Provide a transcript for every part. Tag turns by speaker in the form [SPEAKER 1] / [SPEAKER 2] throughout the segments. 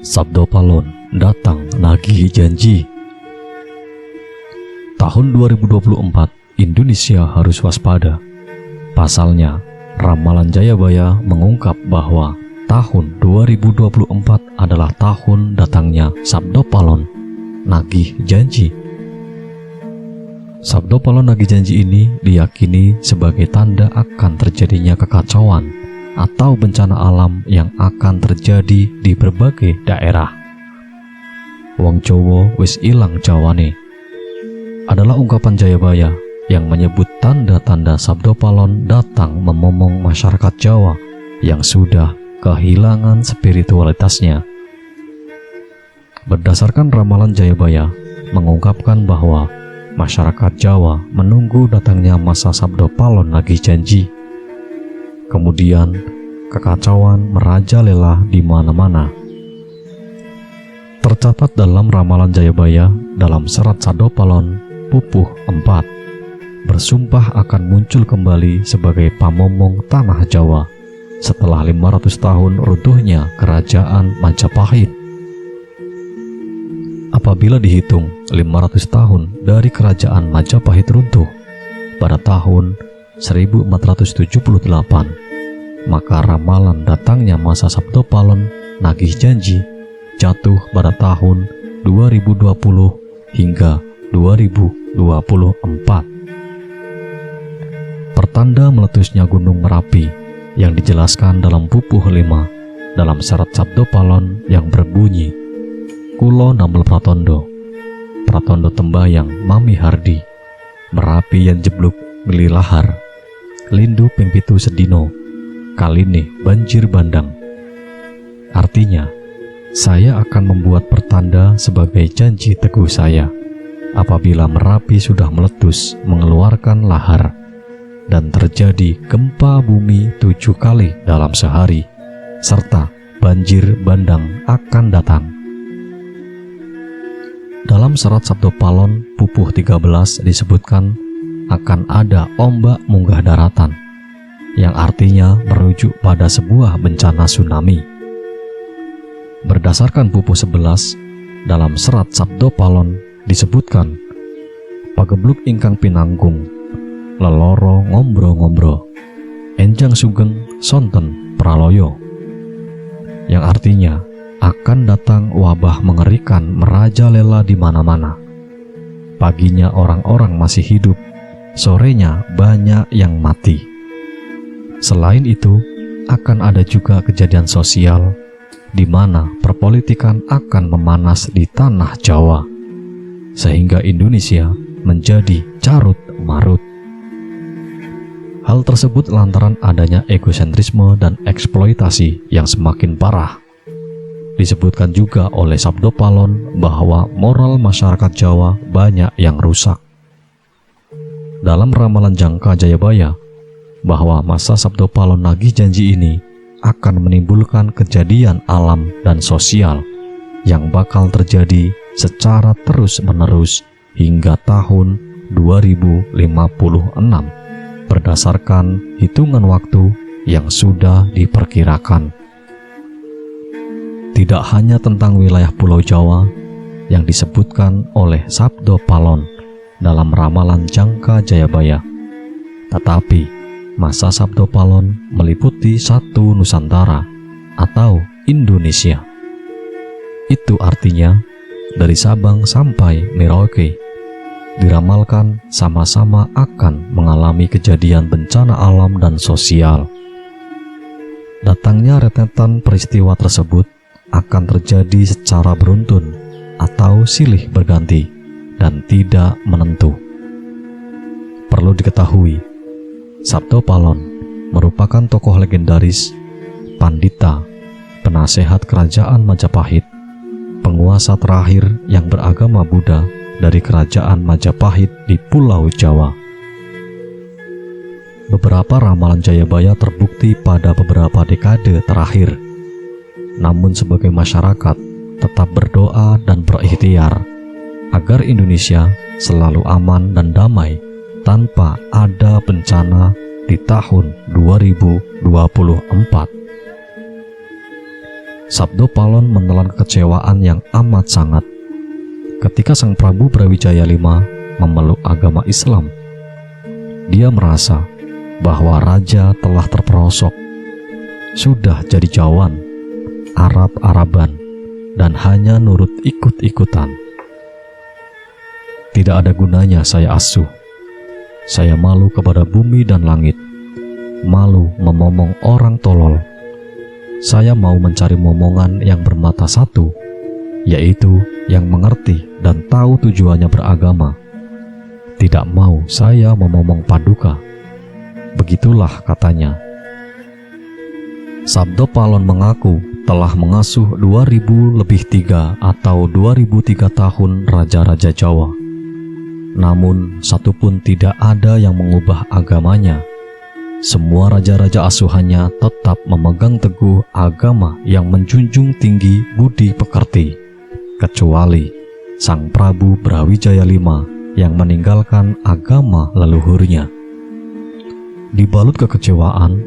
[SPEAKER 1] Sabdo Palon datang nagih janji. Tahun 2024, Indonesia harus waspada. Pasalnya, ramalan Jayabaya mengungkap bahwa tahun 2024 adalah tahun datangnya Sabdo Palon nagih janji. Sabdo Palon nagih janji ini diyakini sebagai tanda akan terjadinya kekacauan atau bencana alam yang akan terjadi di berbagai daerah. Wong Jawa wis ilang jawane adalah ungkapan Jayabaya yang menyebut tanda-tanda Sabdo Palon datang memomong masyarakat Jawa yang sudah kehilangan spiritualitasnya. Berdasarkan ramalan Jayabaya mengungkapkan bahwa masyarakat Jawa menunggu datangnya masa Sabdo Palon nagih janji. Kemudian kekacauan merajalela di mana-mana. Tercatat dalam ramalan Jayabaya dalam serat Sabdo Palon Pupuh 4, bersumpah akan muncul kembali sebagai pamomong tanah Jawa setelah 500 tahun runtuhnya kerajaan Majapahit. Apabila dihitung 500 tahun dari kerajaan Majapahit runtuh pada tahun 1478, maka ramalan datangnya masa Sabdo Palon nagih janji jatuh pada tahun 2020 hingga 2024. Pertanda meletusnya Gunung Merapi yang dijelaskan dalam Pupuh 5 dalam syarat Sabdo Palon yang berbunyi, Kulo Nambel Pratondo, Pratondo Tembayang Mami Hardi, Merapi yang jebluk mililahar, Lindu Pengpitu Sedino, Kaline banjir bandang. Artinya, saya akan membuat pertanda sebagai janji teguh saya apabila Merapi sudah meletus mengeluarkan lahar dan terjadi gempa bumi 7 kali dalam sehari, serta banjir bandang akan datang. Dalam serat Sabdo Palon Pupuh 13 disebutkan akan ada ombak munggah daratan, yang artinya merujuk pada sebuah bencana tsunami. Berdasarkan Pupuh 11, dalam serat Sabdo Palon disebutkan, pagebluk ingkang pinanggung, leloro ngombro-ngombro, enjang sugeng sonten praloyo, yang artinya akan datang wabah mengerikan merajalela di mana-mana. Paginya orang-orang masih hidup, sorenya banyak yang mati. Selain itu, akan ada juga kejadian sosial di mana perpolitikan akan memanas di tanah Jawa, sehingga Indonesia menjadi carut marut. Hal tersebut lantaran adanya egosentrisme dan eksploitasi yang semakin parah. Disebutkan juga oleh Sabdo Palon bahwa moral masyarakat Jawa banyak yang rusak. Dalam ramalan jangka Jayabaya, bahwa masa Sabdo Palon nagih janji ini akan menimbulkan kejadian alam dan sosial yang bakal terjadi secara terus-menerus hingga tahun 2056 berdasarkan hitungan waktu yang sudah diperkirakan. Tidak hanya tentang wilayah Pulau Jawa yang disebutkan oleh Sabdo Palon dalam ramalan jangka Jayabaya, tetapi masa Sabdo Palon meliputi satu Nusantara atau Indonesia. Itu artinya dari Sabang sampai Merauke diramalkan sama-sama akan mengalami kejadian bencana alam dan sosial. Datangnya rentetan peristiwa tersebut akan terjadi secara beruntun atau silih berganti dan tidak menentu. Perlu diketahui, Sabdo Palon merupakan tokoh legendaris, pandita, penasehat kerajaan Majapahit, penguasa terakhir yang beragama Buddha dari kerajaan Majapahit di Pulau Jawa. Beberapa ramalan Jayabaya terbukti pada beberapa dekade terakhir. Namun sebagai masyarakat tetap berdoa dan berikhtiar agar Indonesia selalu aman dan damai tanpa ada bencana di tahun 2024. Sabdo Palon menelan kekecewaan yang amat sangat ketika Sang Prabu Brawijaya V memeluk agama Islam. Dia merasa bahwa raja telah terperosok, sudah jadi Jawan, Arab-Araban, dan hanya nurut ikut-ikutan. Tidak ada gunanya saya asuh. Saya malu kepada bumi dan langit, malu memomong orang tolol. Saya mau mencari momongan yang bermata satu, yaitu yang mengerti dan tahu tujuannya beragama. Tidak mau saya memomong paduka. Begitulah katanya. Sabdo Palon mengaku telah mengasuh 2003 atau 2003 tahun raja-raja Jawa. Namun satupun tidak ada yang mengubah agamanya. Semua raja-raja asuhannya tetap memegang teguh agama yang menjunjung tinggi budi pekerti, kecuali Sang Prabu Brawijaya V yang meninggalkan agama leluhurnya. Dibalut kekecewaan,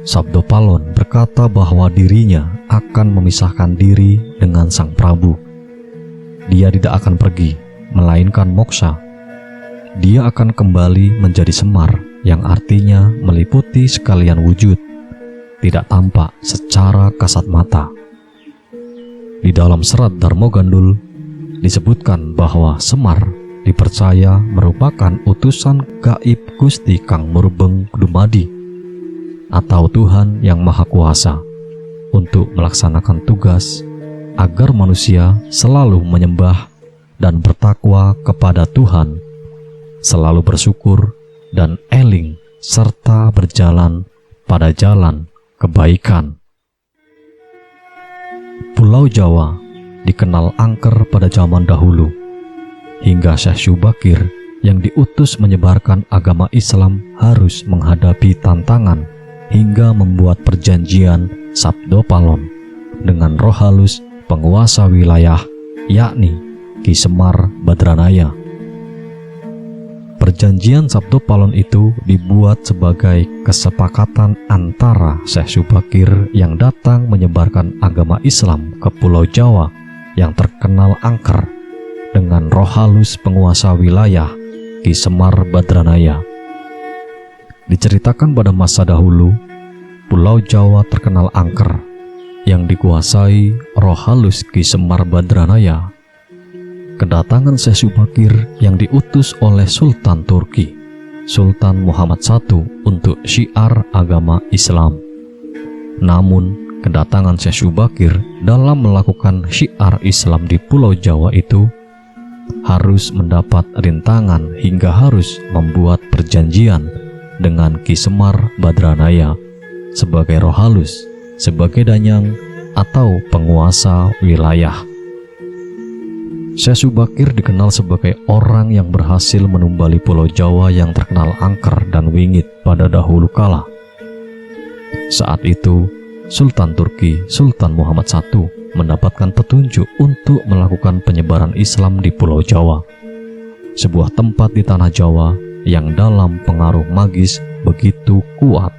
[SPEAKER 1] Sabdo Palon berkata bahwa dirinya akan memisahkan diri dengan Sang Prabu. Dia tidak akan pergi, melainkan moksa. Dia akan kembali menjadi Semar, yang artinya meliputi sekalian wujud, tidak tampak secara kasat mata. Di dalam serat Darmo Gandul disebutkan bahwa Semar dipercaya merupakan utusan gaib Gusti Kang Murbeng Dumadi atau Tuhan yang Maha Kuasa untuk melaksanakan tugas agar manusia selalu menyembah dan bertakwa kepada Tuhan, selalu bersyukur dan eling serta berjalan pada jalan kebaikan. Pulau Jawa dikenal angker pada zaman dahulu, hingga Syekh Syubakir yang diutus menyebarkan agama Islam harus menghadapi tantangan hingga membuat perjanjian Sabdo Palon dengan roh halus penguasa wilayah, yakni Ki Semar Badranaya. Perjanjian Sabdo Palon itu dibuat sebagai kesepakatan antara Syekh Syubakir yang datang menyebarkan agama Islam ke Pulau Jawa yang terkenal angker dengan roh halus penguasa wilayah Ki Semar Badranaya. Diceritakan pada masa dahulu, Pulau Jawa terkenal angker yang dikuasai roh halus Ki Semar Badranaya. Kedatangan Syekh Syubakir yang diutus oleh Sultan Turki, Sultan Muhammad I, untuk syiar agama Islam. Namun, kedatangan Syekh Syubakir dalam melakukan syiar Islam di Pulau Jawa itu harus mendapat rintangan hingga harus membuat perjanjian dengan Ki Semar Badranaya sebagai roh halus, sebagai danyang atau penguasa wilayah. Syekh Syubakir dikenal sebagai orang yang berhasil menumbali Pulau Jawa yang terkenal angker dan wingit pada dahulu kala. Saat itu, Sultan Turki, Sultan Muhammad I, mendapatkan petunjuk untuk melakukan penyebaran Islam di Pulau Jawa, sebuah tempat di tanah Jawa yang dalam pengaruh magis begitu kuat.